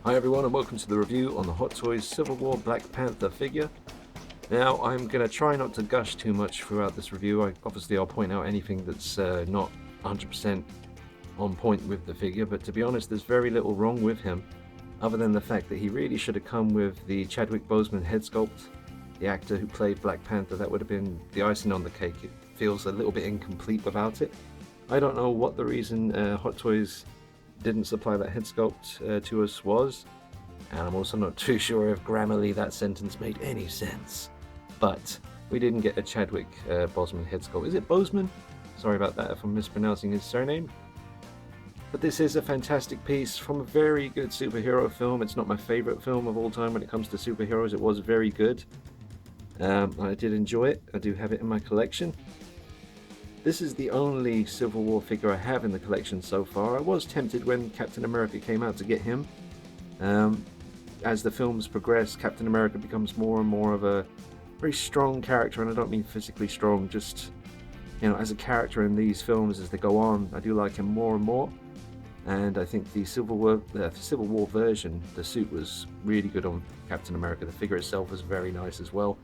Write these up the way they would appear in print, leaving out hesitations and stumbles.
Hi everyone and welcome to the review on the Hot Toys Civil War Black Panther figure. Now I'm going to try not to gush too much throughout this review. Obviously I'll point out anything that's not 100% on point with the figure, but to be honest there's very little wrong with him other than the fact that he really should have come with the Chadwick Boseman head sculpt, the actor who played Black Panther. That would have been the icing on the cake. It feels a little bit incomplete without it. I don't know what the reason Hot Toys didn't supply that head sculpt to us was, and I'm also not too sure if grammarly that sentence made any sense, but we didn't get a Chadwick Boseman head sculpt. Is it Boseman? Sorry about that if I'm mispronouncing his surname. But this is a fantastic piece from a very good superhero film. It's not my favorite film of all time when it comes to superheroes. It was very good. I did enjoy it. I do have it in my collection. This is the only Civil War figure I have in the collection so far. I was tempted when Captain America came out to get him. As the films progress, Captain America becomes more and more of a very strong character, and I don't mean physically strong, just, you know, as a character in these films as they go on. I do like him more and more, and I think the Civil War version, the suit was really good on Captain America. The figure itself was very nice as well.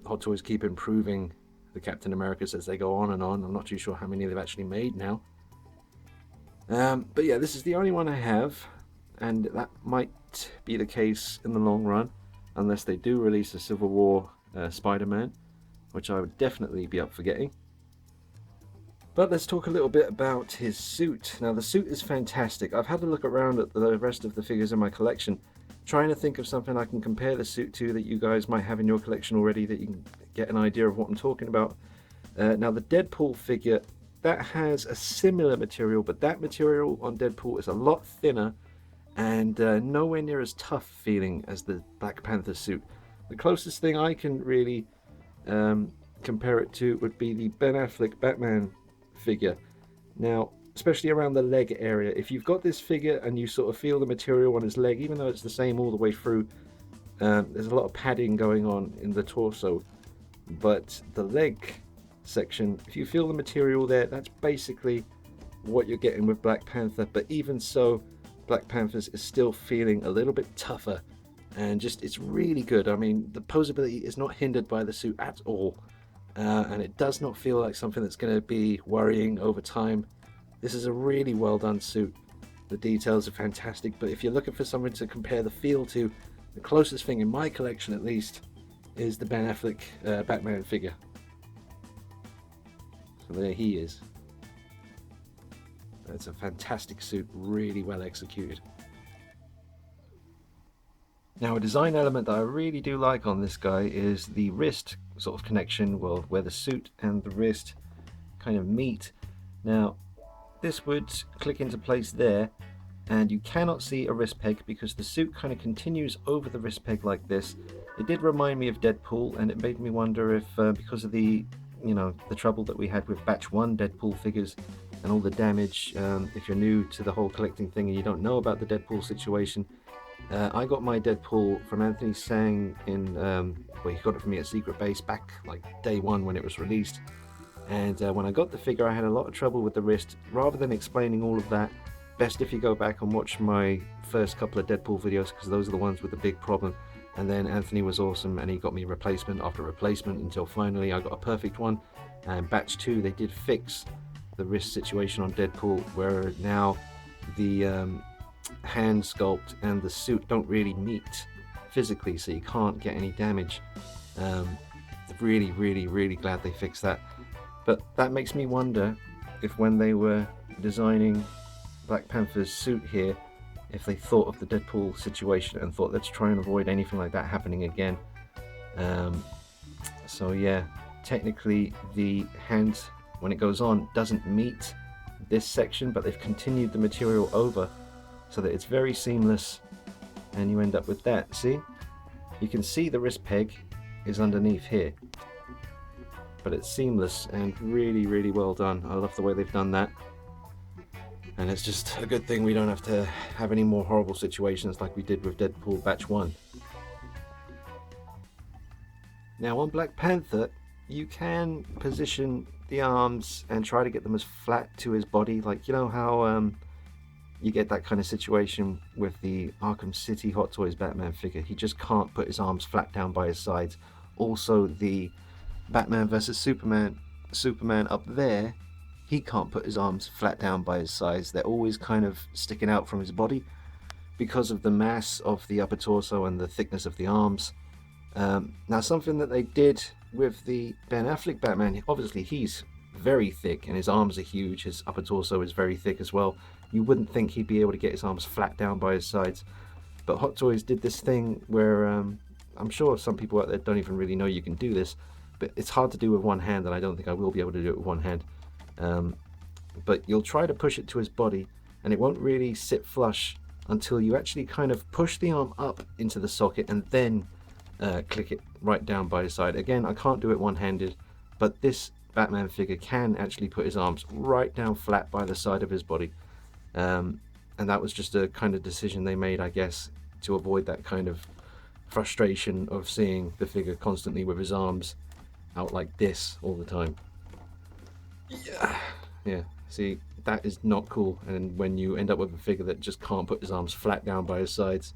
Hot Toys keep improving the Captain Americas as they go on and on. I'm not too sure how many they've actually made now. But yeah, this is the only one I have, and that might be the case in the long run, unless they do release a Civil War Spider-Man, which I would definitely be up for getting. But let's talk a little bit about his suit. Now the suit is fantastic. I've had a look around at the rest of the figures in my collection, trying to think of something I can compare the suit to that you guys might have in your collection already, that you can get an idea of what I'm talking about. Now the Deadpool figure, that has a similar material, but that material on Deadpool is a lot thinner and nowhere near as tough feeling as the Black Panther suit. The closest thing I can really compare it to would be the Ben Affleck Batman figure. Now, especially around the leg area, if you've got this figure and you sort of feel the material on his leg, even though it's the same all the way through, there's a lot of padding going on in the torso, but the leg section, if you feel the material there, that's basically what you're getting with Black Panther. But even so, Black Panther's is still feeling a little bit tougher, and just, it's really good. I mean, the posability is not hindered by the suit at all, and it does not feel like something that's going to be worrying over time. This is a really well done suit. The details are fantastic, but if you're looking for something to compare the feel to, the closest thing in my collection at least is the Ben Affleck Batman figure. So there he is. It's a fantastic suit, really well executed. Now, a design element that I really do like on this guy is the wrist sort of connection, well, where the suit and the wrist kind of meet. Now, this would click into place there, and you cannot see a wrist peg because the suit kind of continues over the wrist peg like this. It did remind me of Deadpool, and it made me wonder if because of the, you know, the trouble that we had with batch 1 Deadpool figures and all the damage, if you're new to the whole collecting thing and you don't know about the Deadpool situation, I got my Deadpool from Anthony Tsang in, well, he got it from me at Secret Base back like day 1 when it was released. And when I got the figure, I had a lot of trouble with the wrist. Rather than explaining all of that, best if you go back and watch my first couple of Deadpool videos, because those are the ones with the big problem. And then Anthony was awesome, and he got me replacement after replacement until finally I got a perfect one. And batch 2, they did fix the wrist situation on Deadpool, where now the hand sculpt and the suit don't really meet physically, so you can't get any damage. Really glad they fixed that. But that makes me wonder if when they were designing Black Panther's suit here, if they thought of the Deadpool situation and thought, let's try and avoid anything like that happening again. So yeah, technically the hand, when it goes on, doesn't meet this section, but they've continued the material over so that it's very seamless, and you end up with that. See? You can see the wrist peg is underneath here, but it's seamless and really well done. I love the way they've done that, and it's just a good thing we don't have to have any more horrible situations like we did with Deadpool batch 1. Now on Black Panther, you can position the arms and try to get them as flat to his body, like, you know how you get that kind of situation with the Arkham City Hot Toys Batman figure. He just can't put his arms flat down by his sides. Also, the Batman vs Superman up there, he can't put his arms flat down by his sides. They're always kind of sticking out from his body because of the mass of the upper torso and the thickness of the arms. Now, something that they did with the Ben Affleck Batman, obviously he's very thick and his arms are huge, his upper torso is very thick as well. You wouldn't think he'd be able to get his arms flat down by his sides. But Hot Toys did this thing where I'm sure some people out there don't even really know you can do this, but it's hard to do with one hand, and I don't think I will be able to do it with one hand. But you'll try to push it to his body, and it won't really sit flush until you actually kind of push the arm up into the socket and then click it right down by his side. Again, I can't do it one-handed, but this Batman figure can actually put his arms right down flat by the side of his body. And that was just a kind of decision they made, I guess, to avoid that kind of frustration of seeing the figure constantly with his arms out like this all the time. Yeah, see, that is not cool. And when you end up with a figure that just can't put his arms flat down by his sides,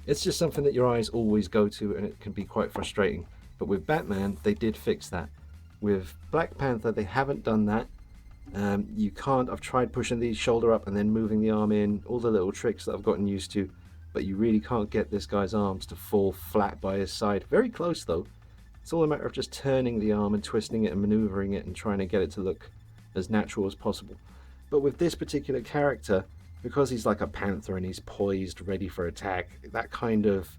it's just something that your eyes always go to, and it can be quite frustrating. But with Batman, they did fix that. With Black Panther, they haven't done that. You can't, I've tried pushing the shoulder up and then moving the arm in, all the little tricks that I've gotten used to, but you really can't get this guy's arms to fall flat by his side. Very close though. It's all a matter of just turning the arm and twisting it and maneuvering it and trying to get it to look as natural as possible. But with this particular character, because he's like a panther and he's poised, ready for attack, that kind of,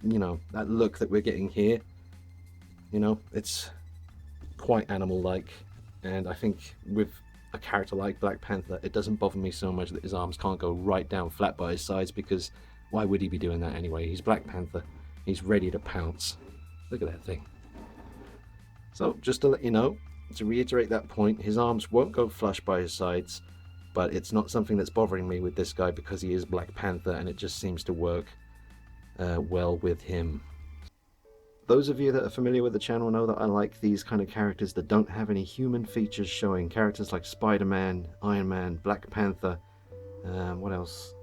that look that we're getting here, it's quite animal-like. And I think with a character like Black Panther, it doesn't bother me so much that his arms can't go right down flat by his sides, because why would he be doing that anyway? He's Black Panther. He's ready to pounce. Look at that thing. So just to let you know, to reiterate that point, his arms won't go flush by his sides, but it's not something that's bothering me with this guy because he is Black Panther and it just seems to work well with him. Those of you that are familiar with the channel know that I like these kind of characters that don't have any human features showing. Characters like Spider-Man, Iron Man, Black Panther, what else?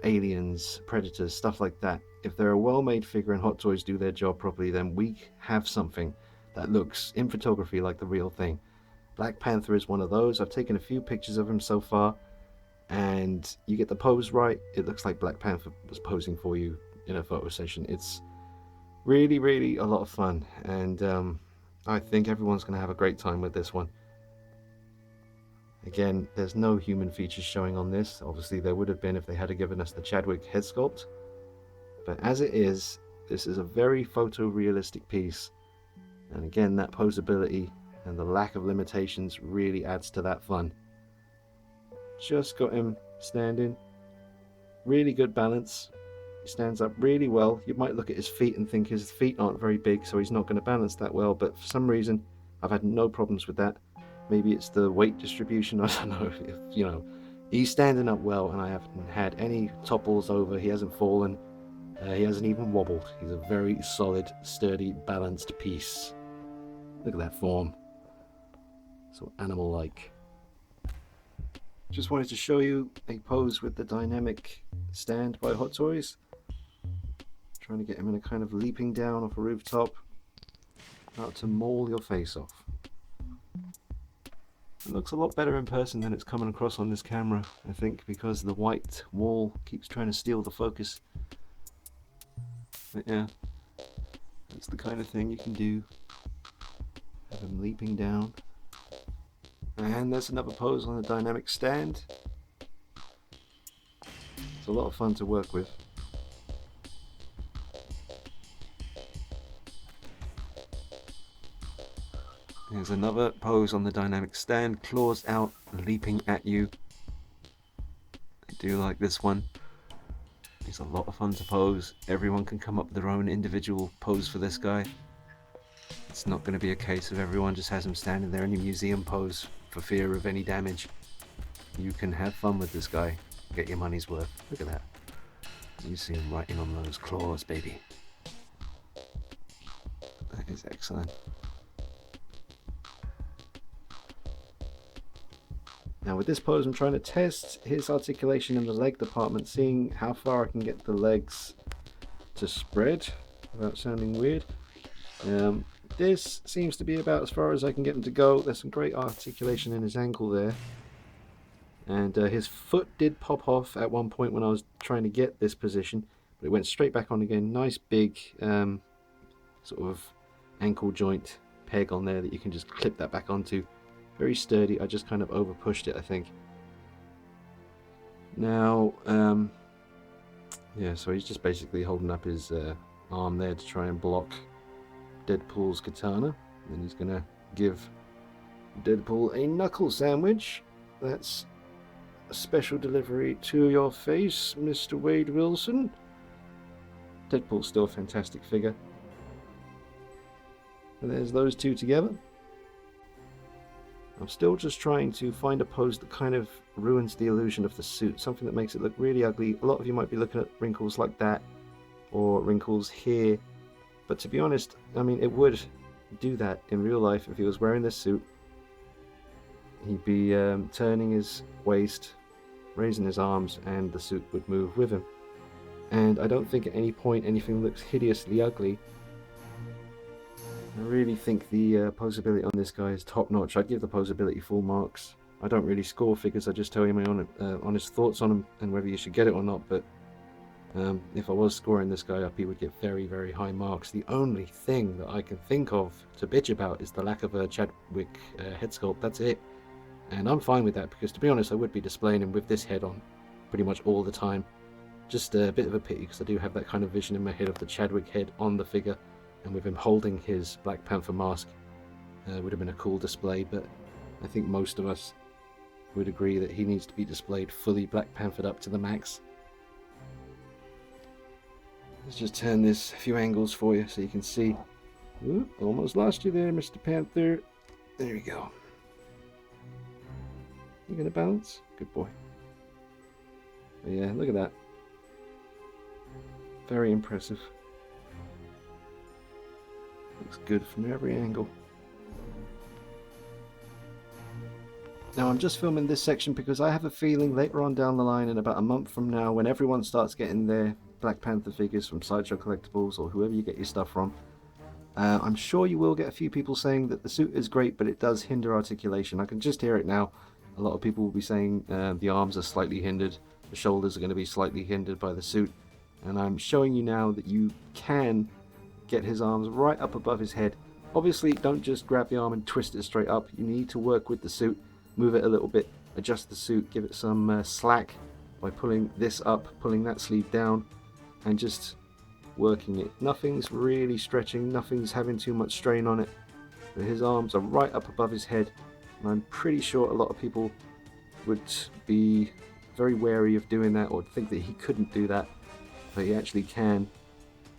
Aliens, Predators, stuff like that. If they're a well-made figure and Hot Toys do their job properly, then we have something that looks in photography like the real thing. Black Panther is one of those. I've taken a few pictures of him so far, and you get the pose right, it looks like Black Panther was posing for you in a photo session. It's really, really a lot of fun, and I think everyone's going to have a great time with this one. Again, there's no human features showing on this. Obviously there would have been if they had given us the Chadwick head sculpt, but as it is, this is a very photorealistic piece, and again, that posability and the lack of limitations really adds to that fun. Just got him standing, really good balance. He stands up really well. You might look at his feet and think his feet aren't very big, so he's not going to balance that well, but for some reason I've had no problems with that. Maybe it's the weight distribution, I don't know. If, he's standing up well, and I haven't had any topples over. He hasn't fallen. He hasn't even wobbled. He's a very solid, sturdy, balanced piece. Look at that form. So animal-like. Just wanted to show you a pose with the dynamic stand by Hot Toys. Trying to get him in a kind of leaping down off a rooftop, about to maul your face off. It looks a lot better in person than it's coming across on this camera, I think, because the white wall keeps trying to steal the focus. But yeah, that's the kind of thing you can do. Have him leaping down. And there's another pose on the dynamic stand. It's a lot of fun to work with. Here's another pose on the dynamic stand, claws out, leaping at you. I do like this one. It's a lot of fun to pose. Everyone can come up with their own individual pose for this guy. It's not going to be a case of everyone just has him standing there in a museum pose for fear of any damage. You can have fun with this guy. Get your money's worth. Look at that. You see him writing on those claws, baby. That is excellent. Now with this pose I'm trying to test his articulation in the leg department, seeing how far I can get the legs to spread without sounding weird. This seems to be about as far as I can get him to go. There's some great articulation in his ankle there. And his foot did pop off at one point when I was trying to get this position, but it went straight back on again. Nice big sort of ankle joint peg on there that you can just clip that back onto. Very sturdy. I just kind of over pushed it, I think. Now, yeah, so he's just basically holding up his arm there to try and block Deadpool's katana. And he's going to give Deadpool a knuckle sandwich. That's a special delivery to your face, Mr. Wade Wilson. Deadpool's still a fantastic figure. And there's those two together. I'm still just trying to find a pose that kind of ruins the illusion of the suit, something that makes it look really ugly. A lot of you might be looking at wrinkles like that, or wrinkles here, but to be honest, I mean, it would do that in real life if he was wearing this suit. He'd be turning his waist, raising his arms, and the suit would move with him. And I don't think at any point anything looks hideously ugly. I really think the posability on this guy is top notch. I'd give the posability full marks. I don't really score figures, I just tell you my honest thoughts on them and whether you should get it or not. But if I was scoring this guy up, he would get very, very high marks. The only thing that I can think of to bitch about is the lack of a Chadwick head sculpt. That's it. And I'm fine with that, because to be honest, I would be displaying him with this head on pretty much all the time. Just a bit of a pity, because I do have that kind of vision in my head of the Chadwick head on the figure, and with him holding his Black Panther mask would have been a cool display. But I think most of us would agree that he needs to be displayed fully Black Panthered up to the max. Let's just turn this a few angles for you so you can see. Ooh, almost lost you there, Mr. Panther. There you go. You gonna balance? Good boy. But yeah, look at that. Very impressive. Looks good from every angle. Now I'm just filming this section because I have a feeling later on down the line, in about a month from now, when everyone starts getting their Black Panther figures from Sideshow Collectibles or whoever you get your stuff from, I'm sure you will get a few people saying that the suit is great, but it does hinder articulation. I can just hear it now. A lot of people will be saying the arms are slightly hindered, the shoulders are going to be slightly hindered by the suit, and I'm showing you now that you can get his arms right up above his head. Obviously, don't just grab the arm and twist it straight up. You need to work with the suit, move it a little bit, adjust the suit, give it some slack by pulling this up, pulling that sleeve down, and just working it. Nothing's really stretching, nothing's having too much strain on it. But his arms are right up above his head. And I'm pretty sure a lot of people would be very wary of doing that, or think that he couldn't do that, but he actually can.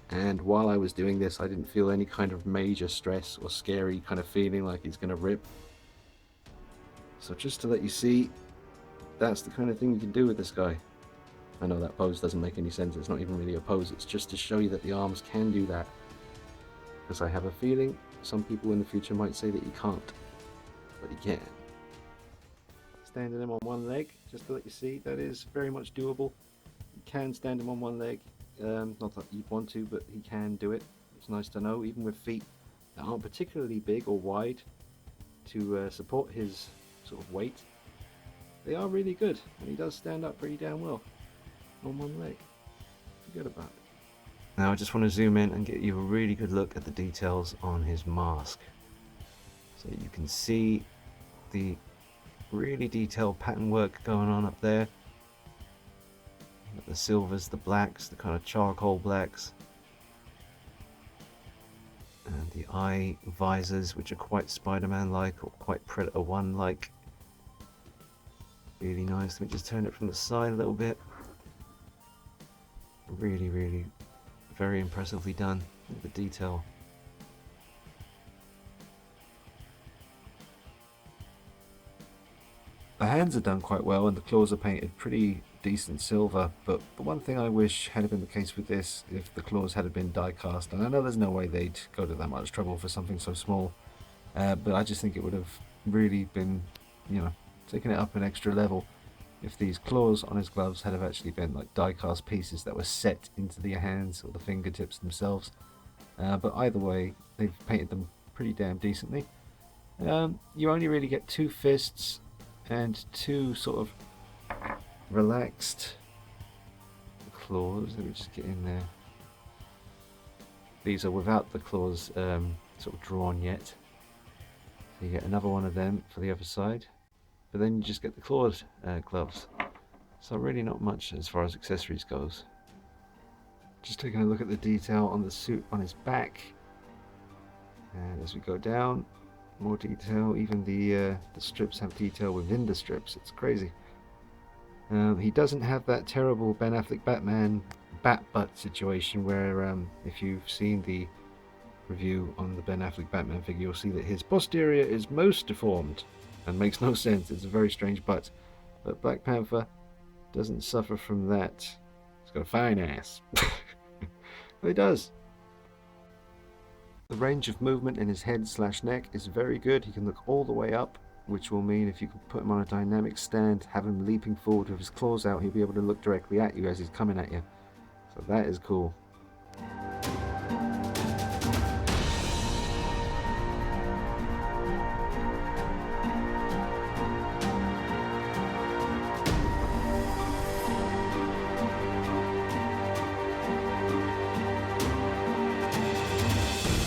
And while I was doing this, I didn't feel any kind of major stress or scary kind of feeling like he's going to rip. So just to let you see, that's the kind of thing you can do with this guy. I know that pose doesn't make any sense, it's not even really a pose, it's just to show you that the arms can do that. Because I have a feeling some people in the future might say that he can't. But he can. Standing him on one leg, just to let you see, that is very much doable. You can stand him on one leg, not that you'd want to, but he can do it. It's nice to know, even with feet that aren't particularly big or wide to support his sort of weight, they are really good, and he does stand up pretty damn well on one leg. Forget about it. Now I just want to zoom in and get you a really good look at the details on his mask. So you can see the really detailed pattern work going on up there. The silvers, the blacks, the kind of charcoal blacks. And the eye visors, which are quite Spider-Man-like or quite Predator 1-like. Really nice. Let me just turn it from the side a little bit. Really, really very impressively done. Look at the detail. The hands are done quite well and the claws are painted pretty decent silver, but the one thing I wish had been the case with this, if the claws had been die cast, and I know there's no way they'd go to that much trouble for something so small, but I just think it would have really been, you know, taking it up an extra level if these claws on his gloves had have actually been like die-cast pieces that were set into the hands or the fingertips themselves. But either way, they've painted them pretty damn decently. You only really get 2 fists and 2 sort of relaxed claws. Let me just get in there. These are without the claws sort of drawn yet. So you get another one of them for the other side. But then you just get the clawed gloves. So really not much as far as accessories goes. Just taking a look at the detail on the suit on his back. And as we go down, more detail. Even the strips have detail within the strips. It's crazy. He doesn't have that terrible Ben Affleck Batman bat butt situation where if you've seen the review on the Ben Affleck Batman figure, you'll see that his posterior is most deformed and makes no sense. It's a very strange butt. But Black Panther doesn't suffer from that. He's got a fine ass. But he does. The range of movement in his head/neck is very good. He can look all the way up, which will mean if you can put him on a dynamic stand, have him leaping forward with his claws out, he'll be able to look directly at you as he's coming at you. So that is cool.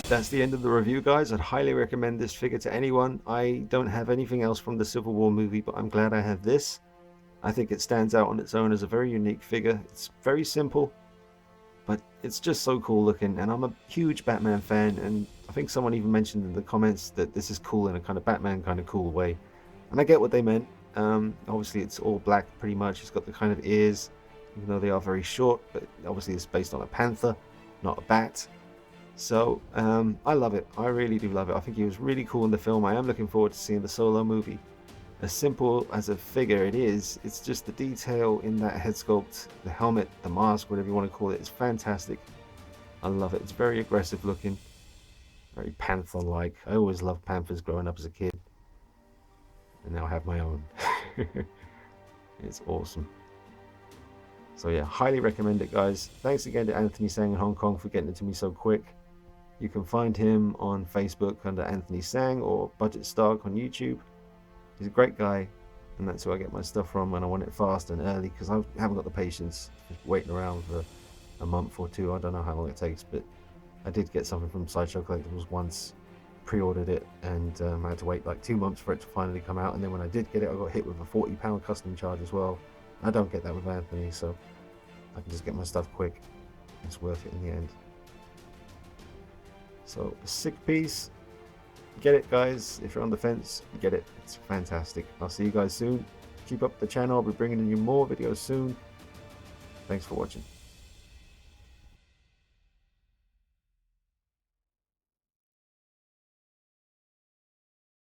That's the end of the review, guys. I'd highly recommend this figure to anyone. I don't have anything else from the Civil War movie, but I'm glad I have this. I think it stands out on its own as a very unique figure. It's very simple, but it's just so cool looking, and I'm a huge Batman fan, and I think someone even mentioned in the comments that this is cool in a kind of Batman kind of cool way, and I get what they meant. Obviously it's all black pretty much. It's got the kind of ears, even though they are very short, but obviously it's based on a panther, not a bat. So I love it. I really do love it. I think he was really cool in the film. I am looking forward to seeing the Solo movie. As simple as a figure it is, it's just the detail in that head sculpt, the helmet, the mask, whatever you want to call it, it's fantastic. I love it. It's very aggressive looking, very panther-like. I always loved panthers growing up as a kid, and now I have my own. It's awesome. So yeah, highly recommend it, guys. Thanks again to Anthony Tsang in Hong Kong for getting it to me so quick. You can find him on Facebook under Anthony Tsang or Budget Stark on YouTube. He's a great guy, and that's who I get my stuff from when I want it fast and early, because I haven't got the patience just waiting around for a month or two. I don't know how long it takes, but I did get something from Sideshow Collectibles once, pre-ordered it, and I had to wait like 2 months for it to finally come out, and then when I did get it, I got hit with a £40 custom charge as well. I don't get that with Anthony, so I can just get my stuff quick. It's worth it in the end. So, a sick piece. Get it, guys. If you're on the fence, get it. It's fantastic. I'll see you guys soon. Keep up the channel. I'll be bringing you more videos soon. Thanks for watching.